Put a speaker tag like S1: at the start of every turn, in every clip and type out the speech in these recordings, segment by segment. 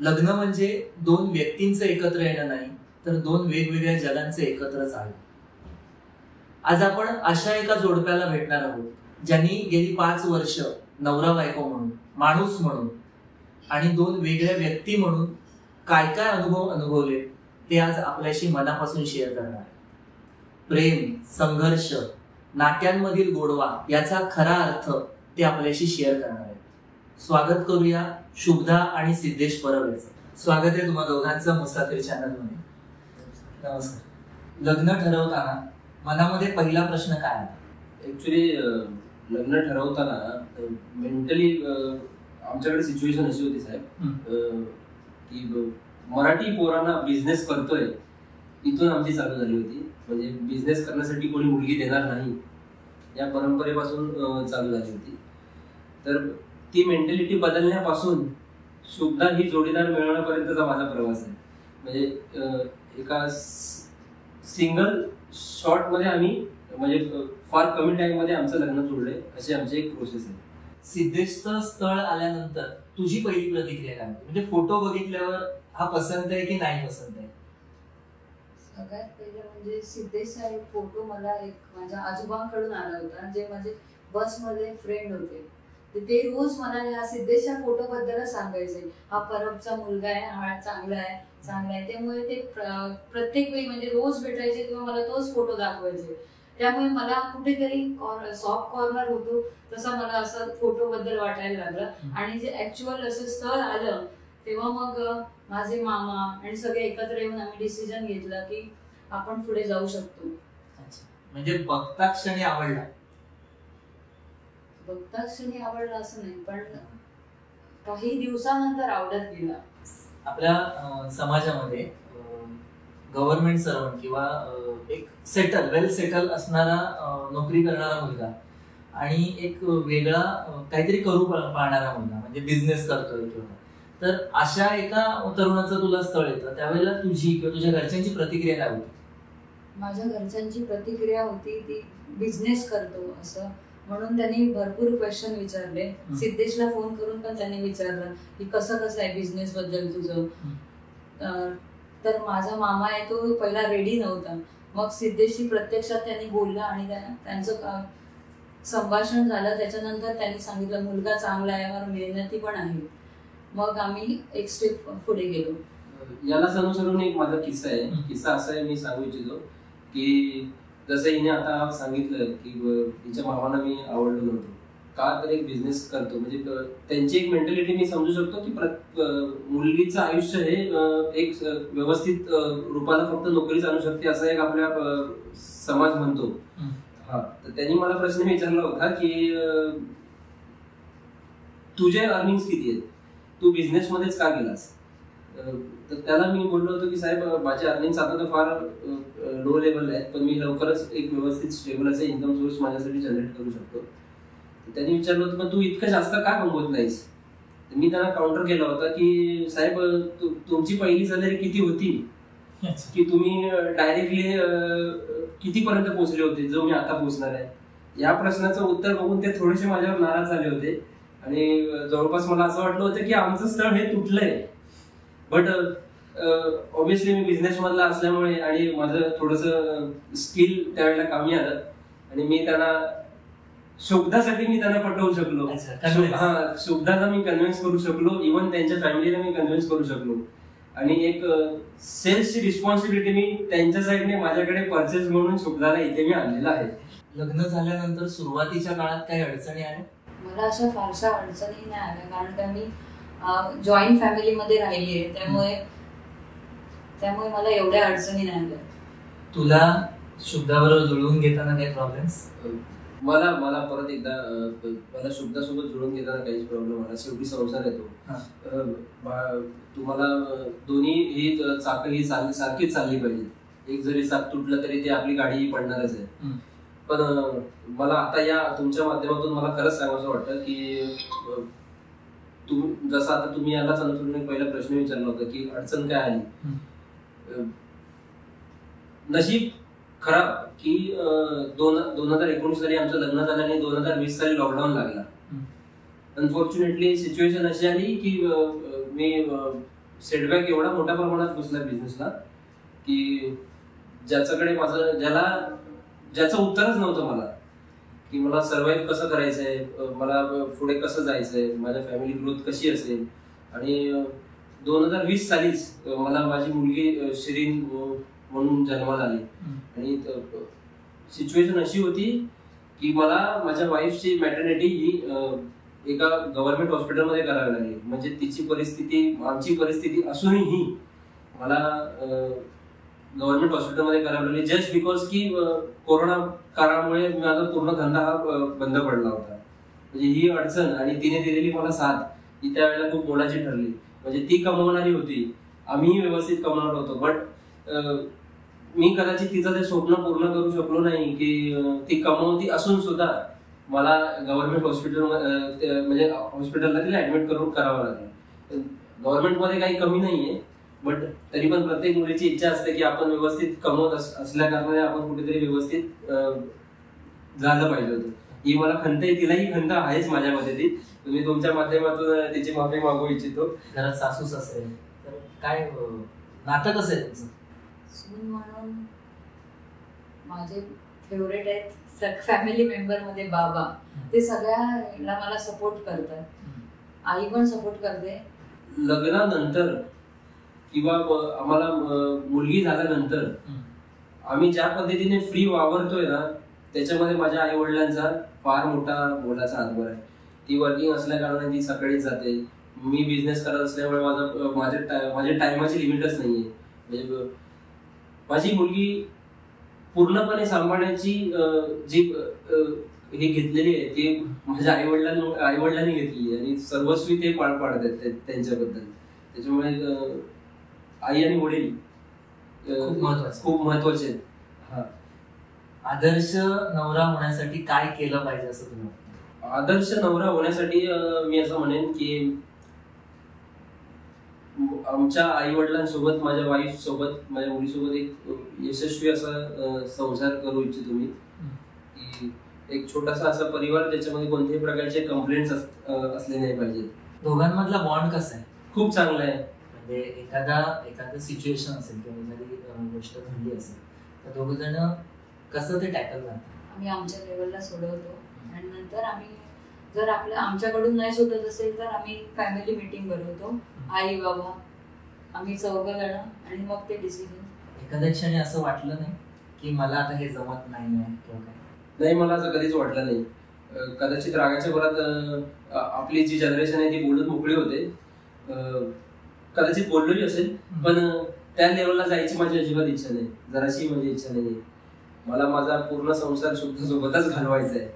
S1: लग्न म्हणजे दोन व्यक्तींचं एकत्र येणं नाही, तर दोन वेगवेगळ्या जगांचे एकत्र चालणं. आज आपण अशा एका जोडप्याला भेटणार आहोत, ज्यांनी गेली 5 वर्ष नवरा बायको म्हणून, माणूस म्हणून आणि दोन वेगळ्या व्यक्ती म्हणून काय काय अनुभव अनुभवले ते आज आपल्याशी मनापासून शेअर करणार आहे. प्रेम, संघर्ष, नात्यांमधील गोडवा याचा खरा अर्थ ते आपल्याशी शेअर करणार आहेत. स्वागत करूया शुभदा आणि सिद्धेश परब यांचं. स्वागत आहे तुम्हा दोघांचं मुसाफिर चॅनल मध्ये. नमस्कार. लग्न ठरवताना मनामध्ये पहिला प्रश्न काय आला?
S2: ऍक्च्युली लग्न ठरवताना मेंटली आमच्याकडे सिच्युएशन अशी होती साहेब की मराठी पोरांना बिझनेस करतोय इथून आमची चालू झाली होती. म्हणजे बिझनेस करण्यासाठी कोणी मुलगी देणार नाही या परंपरेपासून चालू झाली होती. तर ती मेंटॅलिटी बदलण्यापासून सुद्धा ही जोडीदार मिळवण्यापर्यंतचा माझा प्रवास आहे. म्हणजे एका सिंगल शॉर्ट मध्ये आम्ही म्हणजे फार कमी टाइम मध्ये आमचं लग्न जुळलंय अशी आमची एक प्रोसेस आहे.
S1: सिद्धेशचं स्थळ आल्यानंतर तुझी पहिली प्रतिक्रिया काय होती? म्हणजे फोटो बघितल्यावर हा पसंत आहे की नाही पसंत आहे?
S3: सगळ्यात पहिलं म्हणजे सिद्धेशचा एक फोटो मला एक माझ्या आजोबांकडून आला होता, जे माझे बसमध्ये फ्रेंड होते. ते रोज मला ह्या सिद्धेशच्या फोटो बद्दल सांगायचे, हा परबचा मुलगा आहे, हा चांगला आहे चांगला आहे. त्यामुळे ते प्रत्येक वेळी म्हणजे रोज भेटायचे किंवा मला तोच फोटो दाखवायचे. त्यामुळे मला कुठेतरी सॉफ्ट कॉर्नर होतो तसा मला असं फोटो बद्दल वाटायला लागलं. आणि जे ऍक्च्युअल असं स्थळ आलं तेव्हा मग माझे मामा आणि सगळे एकत्र येऊन आम्ही डिसिजन घेतलं की आपण पुढे जाऊ शकतो.
S1: म्हणजे बघता क्षणी आवडला?
S3: बघता क्षणी आवडला असं नाही, पण काही दिवसानंतर आवडत गेला.
S1: आपल्या समाजामध्ये गव्हर्नमेंट सर्वंट किंवा एक वेल सेटल असणारा नोकरी करणारा मुलगा आणि एक वेगळा काहीतरी करू पाहणारा मुलगा म्हणजे बिझनेस करतोय किंवा, तर अशा एका तरुणाचं तुला स्थळ येतं त्यावेळेला तुझी किंवा तुझ्या घरच्यांची प्रतिक्रिया काय होती?
S3: माझ्या घरच्यांची प्रतिक्रिया होती ती बिझनेस करतो असं म्हणून. त्यांनी भरपूर क्वेश्चन विचारले. सिद्धेशला फोन करून पण त्यांनी विचारलं की कसं आहे बिझनेस बद्दल तुझं. तर माझा मामा आहे तो पहिला रेडी नव्हता. मग सिद्धेशशी प्रत्यक्षात त्यांनी बोलला आणि त्यांचं संभाषण झालं. त्याच्यानंतर त्यांनी सांगितलं मुलगा चांगला आहे और मेहनती पण आहे. मग आम्ही एक स्टेप पुढे गेलो.
S2: यालाच अनुसरून एक माझा किस्सा आहे. किस्सा असा आहे, मी सांगू इच्छितो की जसं हिने आता सांगितलं की तिच्या मामाला मी आवडलो नव्हतो का, तर एक बिझनेस करतो म्हणजे त्यांची एक मेंटॅलिटी मी समजू शकतो की मुलगीचं आयुष्य हे एक व्यवस्थित रूपाला फक्त नोकरीच आणू शकते असं एक आपल्या समाज म्हणतो. हा, तर त्यांनी मला प्रश्न विचारला होता की तुझे अर्निंग्स किती आहेत, तू बिझनेस मध्येच का गेलास? तर त्याला मी बोललो होतो की साहेब माझे अर्निंग्स आता तर फार लो लेवल आहेत, पण मी लवकरच एक व्यवस्थित स्टेबल असे इन्कम सोर्स माझ्यासाठी जनरेट करू शकतो. त्यांनी विचारलं होतं पण तू इतकं जास्त का कमवत नाहीस? मी त्यांना काउंटर केला होता की साहेब तुमची पहिली सॅलरी किती होती की तुम्ही डायरेक्टली कितीपर्यंत पोहोचले होते जो मी आता पोहोचणार आहे? या प्रश्नाचं उत्तर बघून ते थोडेसे माझ्यावर नाराज झाले होते आणि जवळपास मला असं वाटलं होतं की आमचं स्थळ हे तुटलंय. बट ऑब्व्हियसली मी बिझनेस मधला असल्यामुळे आणि माझं थोडंसं स्किल त्यावेळेला कामी आलं आणि मी त्यांना शुभदासाठी मी त्यांना पटवू शकलो. शुभदाला मी कन्व्हिन्स करू शकलो, इव्हन त्यांच्या फॅमिलीला मी कन्व्हिन्स करू शकलो. आणि एक सेल्सची रिस्पॉन्सिबिलिटी मी त्यांच्या साईडने माझ्याकडे परचेस म्हणून शुभदाला इथे मी आणलेला आहे.
S1: लग्न झाल्यानंतर सुरुवातीच्या काळात काही अडचणी आल्या?
S3: मला अशा फारशा अडचणी नाही आल्या, कारण का मी जॉईंट फॅमिलीमध्ये राहिली आहे. त्यामुळे मला एवढ्या अडचणी नाही आल्या.
S1: तुला शुभदाबरोबर जुळवून घेताना काही प्रॉब्लेम्स?
S2: मला परत एकदा मला शुभदासोबत जुळून घेताना काहीच प्रॉब्लेम आला. शेवटी संसार येतो. तुम्हाला दोन्ही ही चाकं ही सारखीच चालली पाहिजे. एक जरी चाक तुटलं तरी ते आपली गाडी पडणारच आहे. पण मला आता या तुमच्या माध्यमातून मला खरंच सांगायचं वाटतं की जसं आता तुम्ही यालाच अनुसरून एक पहिला प्रश्न विचारला होता की अडचण काय आली. नशीब खराब की 2019 साली आमचं लग्न झालं आणि 2020 साली लॉकडाऊन लागला. अनफॉर्च्युनेटली सिच्युएशन अशी आली की मी सेटबॅक एवढा मोठ्या प्रमाणात बसला बिझनेसला की ज्याच्याकडे ज्याचं उत्तरच नव्हतं मला, की मला सर्व्हाइव्ह कसं करायचंय, मला पुढे कसं जायचंय, माझ्या फॅमिली ग्रोथ कशी असेल. आणि 2020 सालीच मला माझी मुलगी शिरीन म्हणून जन्माला आली. आणि सिच्युएशन अशी होती की मला माझ्या वाईफची मॅटर्निटी ही एका गव्हर्नमेंट हॉस्पिटलमध्ये करावी लागली. म्हणजे तिची परिस्थिती, आमची परिस्थिती असूनही मला गव्हर्नमेंट हॉस्पिटलमध्ये करावी लागली, जस्ट बिकॉज की कोरोना काळामुळे माझा पूर्ण धंदा हा बंद पडला होता. म्हणजे ही अडचण आणि तिने दिलेली मला साथ ही त्यावेळेला खूप मोलाची ठरली. म्हणजे ती कमवणारी होती, आम्ही व्यवस्थित कमवणार होतो, बट मी कदाचित तिचं ते स्वप्न पूर्ण करू शकलो नाही की ती कमवती असून सुद्धा मला गव्हर्नमेंट हॉस्पिटल म्हणजे हॉस्पिटलला तिला ऍडमिट करावं लागलं. गव्हर्नमेंटमध्ये काही कमी नाहीये, बट तरी पण प्रत्येक मुलीची इच्छा असते की आपण व्यवस्थित कमवत असल्या कारणाने आपण कुठेतरी व्यवस्थित झालं पाहिजे होतं. ही मला खंत आहे, तिलाही खंत आहेच माझ्यामध्ये. ती मी तुमच्या माध्यमातून तिची माफी मागू इच्छितो.
S1: घरात सासू सासरे तर काय नातं कसं आहे तुमचं?
S3: सून म्हणून माझे फेवरेट आहेत फॅमिली मेंबर मध्ये बाबा. ते सगळ्याला मला सपोर्ट करतात, आई पण सपोर्ट करते.
S2: लग्नानंतर किंवा आम्हाला मुलगी झाल्यानंतर आम्ही ज्या पद्धतीने फ्री वावरतोय ना, त्याच्यामध्ये माझ्या आई वडिलांचा फार मोठा मोलाचा हातभार आहे. ती वर्किंग असल्या कारणाने ती सकाळीच जाते, मी बिझनेस करत असल्यामुळे माझ्या टायमाची लिमिटच नाहीये. म्हणजे माझी मुलगी पूर्णपणे सांभाळण्याची जी हे घेतलेली आहे ती माझ्या आई वडिलांनी घेतली आणि सर्वस्वी ते पार पाडतात त्यांच्याबद्दल. त्याच्यामुळे आई आणि वडील खूप महत्वाचे आहेत. हा,
S1: आदर्श नवरा होण्यासाठी काय केलं पाहिजे असं तुम्ही वाटतं?
S2: आदर्श नवरा होण्यासाठी मी असं म्हणेन की आमच्या आई वडिलांसोबत, माझ्या वाईफ सोबत, माझ्या मुलीसोबत एक यशस्वी असा संसार करू इच्छितो मी. की एक छोटासा असा परिवार ज्याच्यामध्ये कोणत्याही प्रकारचे कंप्लेंट्स असले नाही पाहिजे.
S1: दोघांमधला बॉन्ड कसा आहे?
S2: खूप चांगला आहे.
S1: म्हणजे एखादं सिच्युएशन असेल किंवा एखादी गोष्ट घडली असेल तर दोघ जण कसं ते टॅकल करतात?
S3: आम्ही आमच्या लेवलला सोडवतो आणि नंतर आम्ही जर आमच्याकडून नाही सुटत असेल तर आम्ही फॅमिली मीटिंग बोलवतो, आई बाबा आम्ही 4 जण, आणि मग ते डिसिजन.
S1: एखाद्या क्षणी असं वाटलं नाही की मला आता हे जमत नाही किंवा काय?
S2: नाही, मला असं कधीच वाटलं नाही. कदाचित रागाच्या भरात आपली जी जनरेशन आहे ती बोलून मोकळी होते, कदाचित बोललोही असेल, पण त्या लेवलला जायची माझी अजिबात इच्छा नाही, जराशी माझी इच्छा नाही. मला माझा पूर्ण संसार सुद्धा सोबतच घालवायचा आहे.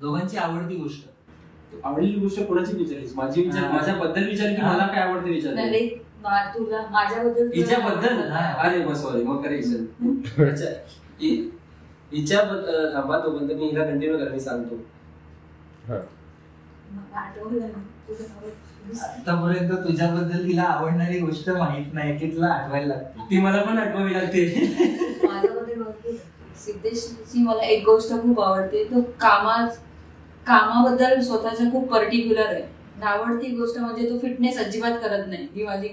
S1: दोघांची आवडती गोष्ट?
S2: आवडलेली गोष्ट कोणाची विचारलीस? माझ्याबद्दल विचार की मला काय आवडते विचार?
S3: तुला माझ्याबद्दल?
S2: हिच्याबद्दल? अरे बस, सॉरी, मग करेक्शन. अच्छा, हिच्याबद्दल थांबा, तोपर्यंत मी हिला कंटिन्यू करा, मी सांगतो.
S1: आतापर्यंत तुझ्याबद्दल तिला आवडणारी गोष्ट माहित नाही की तुला आठवायला लागते.
S2: ती मला पण आठवावी लागते.
S3: माझ्याबद्दल भरपूर. सिद्धेशची मला एक गोष्ट खूप आवडते, तो कामाबद्दल स्वतःच्या खूप पर्टिक्युलर आहे. आवडती गोष्ट म्हणजे तो फिटनेस अजिबात करत नाही. ही माझी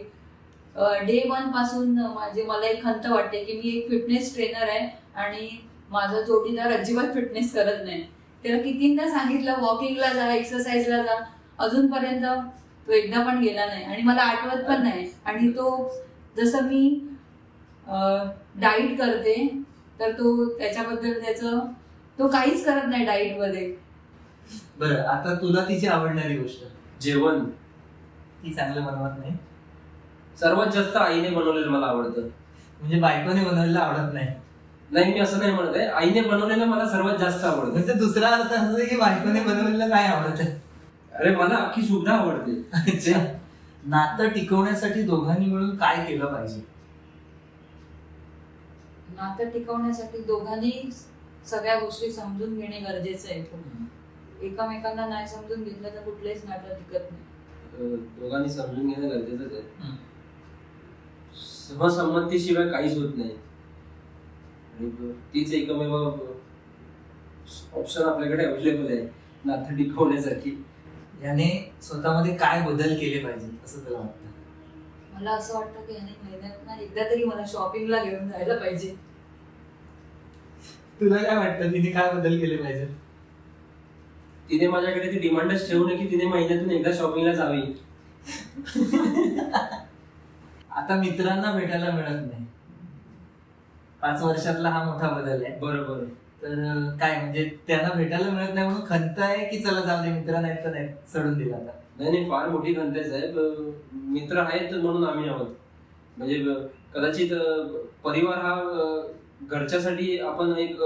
S3: डे 1 पासून मला एक खंत वाटते की मी एक फिटनेस ट्रेनर आहे आणि माझा जोडीदार अजिबात फिटनेस करत नाही. त्याला कितींदा सांगितलं वॉकिंगला जा, एक्सरसाइजला जा, अजूनपर्यंत तो एकदा पण गेला नाही आणि मला आठवत पण नाही. आणि तो जसं मी डाईट करते तर तो त्याच्याबद्दल तो काहीच करत नाही डाईट मध्ये.
S1: बरं, आता तुला तिची आवडणारी गोष्ट?
S2: जेवण.
S1: ती चांगलं बनवत नाही?
S2: सर्वात जास्त आईने बनवलेलं मला आवडतं.
S1: म्हणजे बायकोने बनवलेलं आवडत नाही?
S2: नाही, मी असं नाही म्हणत आहे, आईने बनवलेलं मला सर्वात जास्त आवडतं.
S1: म्हणजे दुसरा अर्थ असं की बायकोने बनवलेलं नाही आवडत?
S2: अरे, मला अख्खी सुद्धा आवडते.
S1: नातं टिकवण्यासाठी दोघांनी मिळून काय केलं पाहिजे?
S3: नातं टिकवण्यासाठी दोघांनी सगळ्या गोष्टी समजून घेणे गरजेचं आहे. एकमेकांना नाही समजून घेतलं तर कुठलंच नातं टिकत नाही.
S2: दोघांनी समजून घेणं गरजेचंच आहे. सहसंमतीशिवाय काहीच होत नाही. तीच एकमेव ऑप्शन आपल्याकडे अवेलेबल आहे नातं टिकवण्यासाठी.
S1: याने स्वतःमध्ये काय बदल केले पाहिजे असं तुला वाटतं?
S3: मला असं वाटतं की ह्याने महिन्यात ना एकदा तरी मला शॉपिंगला घेऊन जायला पाहिजे.
S1: तुला काय वाटतं तिने काय बदल केले पाहिजे?
S2: तिने माझ्याकडे ती डिमांडच ठेवू नये की तिने महिन्यातून एकदा शॉपिंगला जावी.
S1: आता मित्रांना भेटायला मिळत नाही, 5 वर्षातला हा मोठा बदल आहे.
S2: बरोबर.
S1: तर काय म्हणजे त्यांना भेटायला मिळत नाही म्हणून खंत आहे की चला जाऊ दे, मित्र नाहीत तर नाही, सोडून दिला आता?
S2: नाही, फार मोठी खंतच आहे. मित्र आहेत म्हणून आम्ही आहोत. म्हणजे कदाचित परिवार हा घरच्यासाठी आपण एक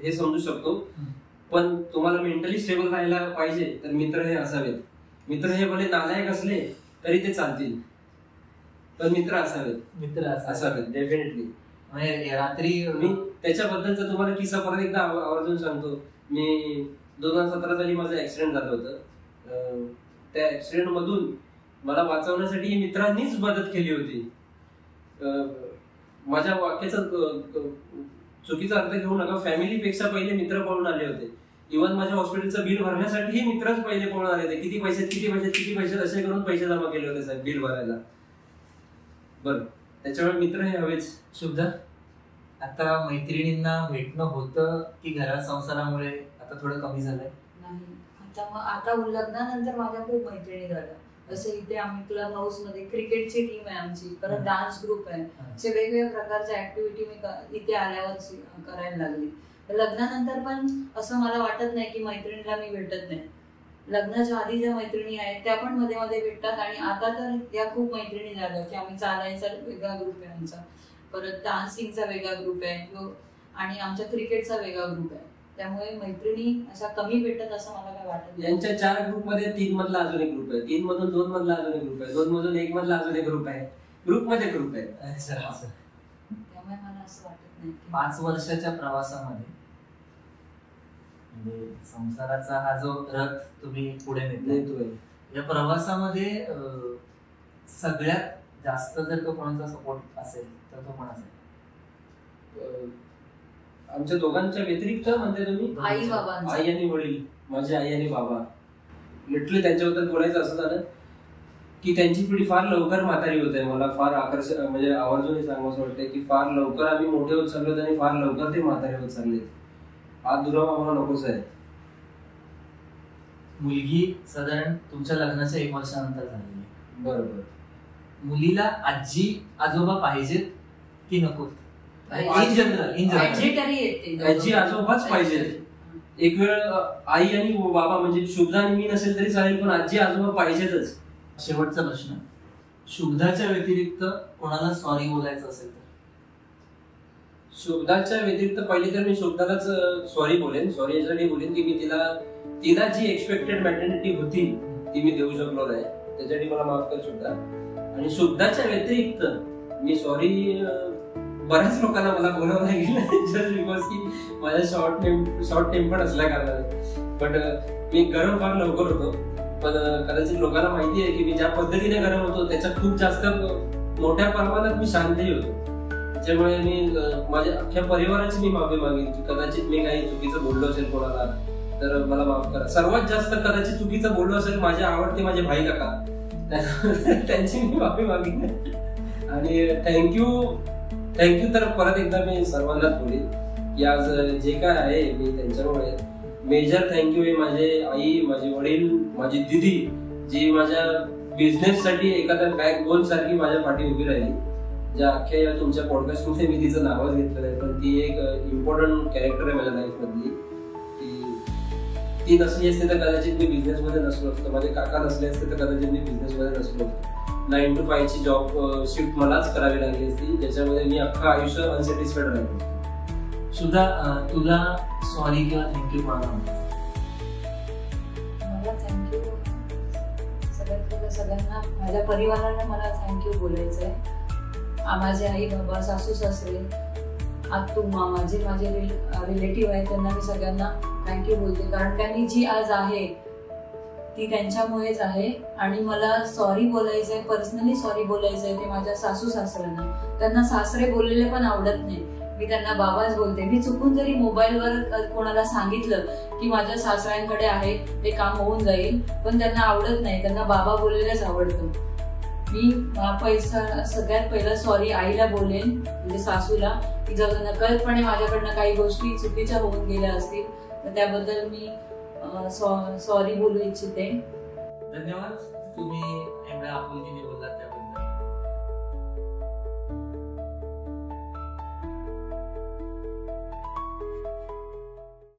S2: हे समजू शकतो, पण तुम्हाला मेंटली स्टेबल राहायला पाहिजे तर मित्र हे असावेत. मित्र हे भले नालायक असले तरी ते चालतील, पण मित्र असावेत डेफिनेटली.
S1: रात्री
S2: मी त्याच्याबद्दलचा तुम्हाला किस्सा परत एकदा आवर्जून सांगतो. मी 2017 साली माझं ऍक्सिडेंट झालं होतं. त्या ऍक्सिडेंट मधून मला वाचवण्यासाठी मित्रांनीच मदत केली होती. माझ्या वाक्याचा चुकीचा अर्थ घेऊ नका. फॅमिलीपेक्षा पहिले मित्र पळून आले होते. इव्हन माझ्या हॉस्पिटलचं बिल भरण्यासाठी मित्रच पहिले पळून आले होते. किती पैसे असे करून पैसे जमा केले होते साहेब बिल भरायला. बरं, त्याच्यामुळे मित्र हे हवेच.
S1: शुभदा, आता मैत्रिणींना भेटणं होतं की घरात संसारामुळे आता थोडं कमी झालंय?
S3: नाही, आता लग्नानंतर माझ्या खूप मैत्रिणी झाल्या. असं इथे आम्ही क्लब हाऊस मध्ये क्रिकेटची टीम आहे आमची, परत डान्स ग्रुप आहे. असे वेगवेगळ्या प्रकारच्या ऍक्टिव्हिटी मी इथे आल्यावर करायला लागली. लग्नानंतर पण असं मला वाटत नाही की मैत्रिणीला मी भेटत नाही. लग्नाच्या आधी ज्या मैत्रिणी आहेत त्या पण मध्ये मध्ये भेटतात, आणि आता तर त्या खूप मैत्रिणी झाल्या की आम्ही चालायचा वेगळा ग्रुप आहे आमचा, परत डान्सिंगचा वेगळा ग्रुप आहे, आणि आमच्या क्रिकेटचा वेगळा ग्रुप आहे. त्यामुळे मैत्रिणी अशा कमी भेटत असं मला काय वाटत नाही.
S2: यांच्या 4 ग्रुपमध्ये 3 मधला अजून एक ग्रुप आहे, 3 मधून 2 मधला अजून एक ग्रुप आहे, 2 मधून 1 मधला अजून एक ग्रुप आहे, ग्रुपमध्ये ग्रुप आहे.
S3: त्यामुळे मला असं वाटत नाही.
S1: 5 वर्षाच्या प्रवासामध्ये म्हणजे संसाराचा हा जो रथ तुम्ही पुढे नेतोय, या प्रवासामध्ये सगळ्यात जास्त जर का कोणाचा सपोर्ट असेल तर तो कोणाचा आहे?
S2: आमच्या दोघांच्या व्यतिरिक्त म्हणते तुम्ही?
S3: आई बाबांचा.
S2: आई आणि वडील, माझी आई आणि बाबा. लिटरली त्यांच्याबद्दल बोलायचं असं झालं की त्यांची पिढी फार लवकर म्हातारी होते. मला फार आकर्षण म्हणजे आवर्जून सांगावं वाटतंय की फार लवकर आम्ही मोठे होत चाललो आणि फार लवकर ते म्हातारे होत चालले. हा दुरावा आम्हाला नकोच आहे.
S1: मुलगी साधारण तुमच्या लग्नाच्या 1 वर्षानंतर झालेली आहे.
S2: बरोबर.
S1: मुलीला आजी आजोबा पाहिजेत की नको? इन जनरल
S2: आजी आजोबाच पाहिजेत. एक वेळ आई आणि बाबा म्हणजे शुभदा आणि मी नसेल तरी चालेल, पण आजी आजोबा पाहिजेतच.
S1: शेवटचा प्रश्न, शुभदाच्या व्यतिरिक्त कोणाला सॉरी बोलायचं असेल तर?
S2: शुभदाच्या व्यतिरिक्त पहिले तर मी शुभदालाच सॉरी बोलेन. सॉरी यासाठी बोलेन की मी तिला जी एक्सपेक्टेड मॅटर्निटी होती ती मी देऊ शकलो नाही, त्याच्यासाठी मला माफ कर शुभदा. आणि शुभदाच्या व्यतिरिक्त मी सॉरी बऱ्याच लोकांना मला बोलावं लागेल जस्ट बिकॉज की माझ्या शॉर्ट टेम्पर असल्या कारणाने. बट मी गरम फार लवकर होतो, पण कदाचित लोकांना माहिती आहे की मी ज्या पद्धतीने गरम होतो त्याच्या खूप जास्त मोठ्या प्रमाणात मी शांतही होतो. त्याच्यामुळे मी माझ्या अख्ख्या परिवाराची मी माफी मागेन की कदाचित मी काही चुकीचं बोललो असेल कोणाला तर मला माफ करा. सर्वात जास्त कदाचित चुकीचं बोललो असेल माझे आवडते माझे भाई काका, त्यांची मी माफी मागेन. आणि थँक्यू तर परत एकदा मी सर्वांनाच बोलेन की आज जे काय आहे मी त्यांच्यामुळे मेजर थँक्यू आहे माझे आई, माझे वडील, माझी दिदी जी माझ्या बिझनेस साठी एखाद्या बॅकबोन सारखी माझ्या पाठी उभी राहिली. ज्या अख्ख्या या तुमच्या पॉडकास्ट मध्ये मी तिचं नावच घेतलं नाही, पण ती एक इम्पॉर्टंट कॅरेक्टर आहे माझ्या लाईफ मधली. ती नसली असते तर कदाचित मी बिझनेस मध्ये नसलो असतो, माझे काका नसले असते तर कदाचित मी बिझनेस मध्ये नसलो असतो. 9 to 5 ची जॉब शिफ्ट मलाच करावी लागली असती, ज्याच्यामध्ये मी अख्खं आयुष्य अनसॅटिस्फाईड राहिलो.
S1: सुद्धा तुला सॉरी किंवा थँक्यू कोणाला म्हणतो?
S3: मला थँक्यू सगळ्यांना, माझ्या परिवाराला मला थँक्यू बोलायचंय. माझे आई बाबा, सासू सासरे, आत्तू मामा जे माझे रिलेटिव्ह आहेत त्यांना मी सगळ्यांना थँक्यू बोलते, कारण त्यांनी जी आज आहे ती त्यांच्यामुळेच आहे. आणि मला सॉरी बोलायचंय, पर्सनली सॉरी बोलायचंय ते माझ्या सासू सासऱ्यांना. त्यांना सासरे बोललेले पण आवडत नाही, मी त्यांना बाबाच बोलते. मी चुकून जरी मोबाईलवर कोणाला सांगितलं की माझ्या सासऱ्यांकडे आहे ते काम होऊन जाईल, पण त्यांना आवडत नाही, त्यांना बाबा बोललेलंच आवडतं. मी पैसा सगळ्यात पहिला सॉरी आईला बोलेन, म्हणजे सासूला, की जर नकळतपणे माझ्याकडनं काही गोष्टी चुकीच्या होऊन गेल्या असतील तर त्याबद्दल मी सॉरी बोलू इच्छिते.
S1: धन्यवाद, तुम्ही एवढ्या आपुलकीने बोललात.